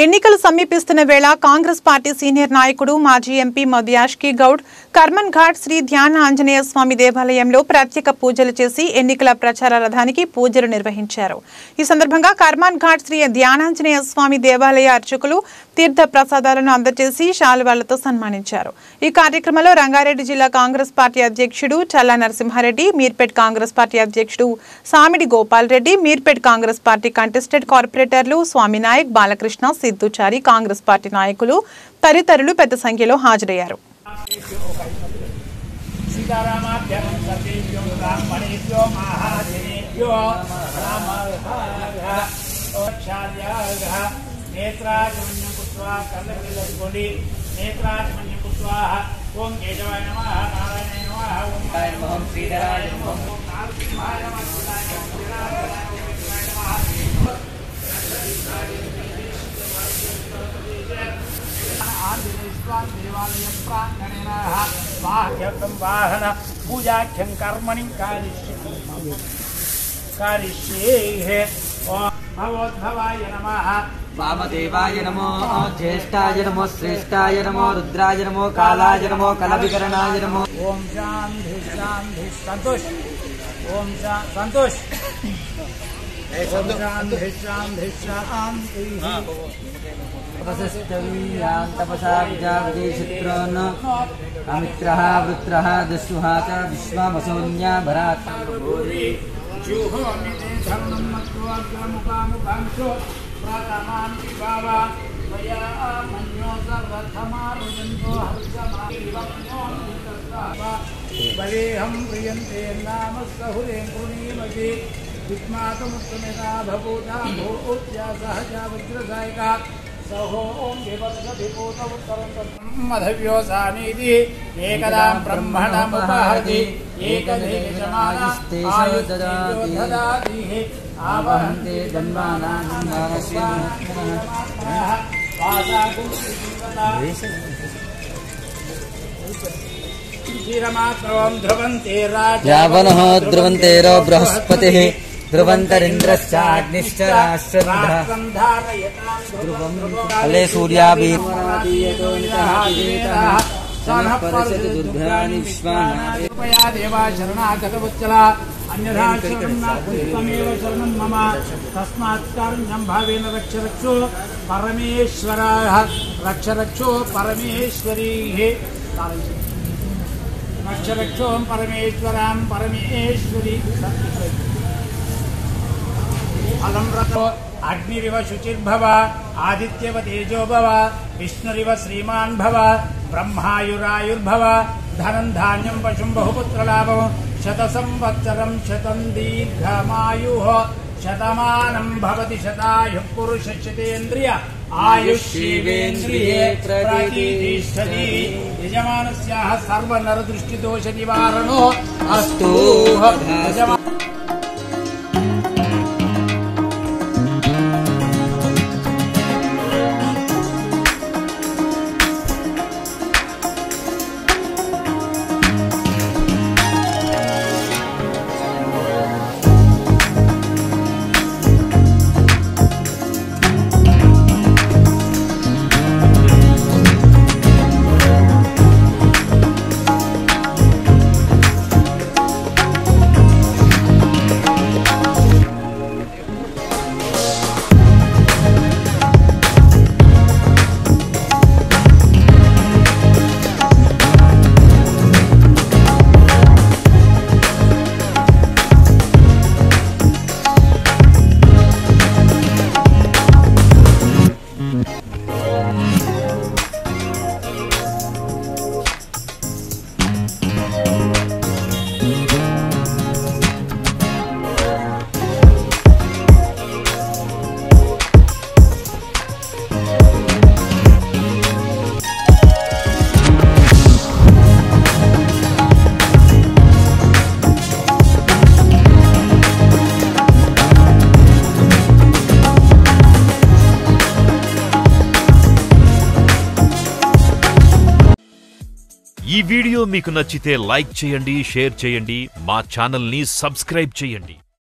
ఎన్నికలు సమీపిస్తున్న వేళ కాంగ్రెస్ పార్టీ సీనియర్ నాయకుడు మాజీ ఎంపీ మధ్యాష్కి గౌడ్ కర్మన్ ఘాట్ శ్రీ ధ్యాన ఆంజనేయ స్వామి దేవాలయంలో ప్రత్యేక పూజలు చేసి ఎన్నికల ప్రచార రథానికి పూజలు నిర్వహించారు. ఈ సందర్భంగా కర్మన్ ఘాట్ శ్రీ ధ్యానాంజనేయ స్వామి దేవాలయ అర్చకులు తీర్థ ప్రసాదాలను అందజేసి శాలువాలతో సన్మానించారు. ఈ కార్యక్రమంలో రంగారెడ్డి జిల్లా కాంగ్రెస్ పార్టీ అధ్యక్షుడు చల్లా నరసింహారెడ్డి, మీర్పేట్ కాంగ్రెస్ పార్టీ అధ్యక్షుడు సామిడి గోపాల్ రెడ్డి, మీర్పేట్ కాంగ్రెస్ పార్టీ కంటెస్టెడ్ కార్పొరేటర్లు స్వామినాయక్, బాలకృష్ణ, సిద్ధుచారి, కాంగ్రెస్ పార్టీ నాయకులు తదితరులు పెద్ద సంఖ్యలో హాజరయ్యారు. ఓం కేశవాయ నమః, నారాయణాయ నమః, ఓం శ్రీధరాయ నమః, నరసింహాయ నమః, దేవాలయ ప్రాంగణేన వాహ్యర్థం వాహన పూజాఖ్యం కర్మణి కారిష్యే. భగవద్భవాయ నమః, వామదేవాయ నమో, జ్యేష్ఠాయ నమో, శ్రేష్ఠాయ నమో, రుద్రాయ నమో, కాలాయ నమో, కలవికరణాయ నమో. ఓం శాంతి శాంతి సంతోష్. ఓం సంతోష్. శాంతి శాంతి శాంతి. తపసాబ్జాబ్జేషిత్రోన్ అమిత్రః వృత్రః దస్యుహా చ విశ్వామసోన్యా భరాత్. బలేహం ప్రియంతే నామ సహురే పుణీమసి విస్మాతముత్తమేనా భూతా భూత్యా సహజా వజ్రసాయికా సహోం వివర్ధవిభూత ఉత్తరం ఏకదా బ్రహ్మణముపహతి ఏకదేశమానస్తే దదాతి ఆవహంతే జన్మానాం యావనః ధ్రువంతేరో బృహస్పతిః ధ్రువంతరింద్రశ్చాగ్నిశ్చ రాష్ట్రధః ధ్రువం ఫలే సూర్యాభిపరశతి దుర్భ్యాని విశ్వానాది. కృపయా దేవా శరణాగతవత్సల అన్యథా శరణమేవ శరణం మమ తస్మాత్ కారుణ్యం భావేన రక్ష రక్షో పరమేశ్వరః రక్ష రక్షో పరమేశ్వరీః రక్ష రక్షో పరమేశ్వరాం పరమేశ్వరీ. ఫలం రతో అగ్నిరివ శుచిర్భవ ఆదిత్యవ తేజో భవ విష్ణురివ శ్రీమాన్ భవ బ్రహ్మాయురాయుర్భవ ధనం ధాన్యం పశుం బహుపుత్రలాభం శత సంవత్సరం శతం దీర్ఘమాయుః శతమానం భవతి శతాయుః పురుష శతేంద్రియ ఆయుష్యేంద్రియే ప్రతిష్టతి. యజమానస్యాః సర్వనరదృష్టిదోష నివారణో అస్తు. ఈ వీడియో మీకు నచ్చితే లైక్ చేయండి, షేర్ చేయండి, మా ఛానల్ ని సబ్స్క్రైబ్ చేయండి.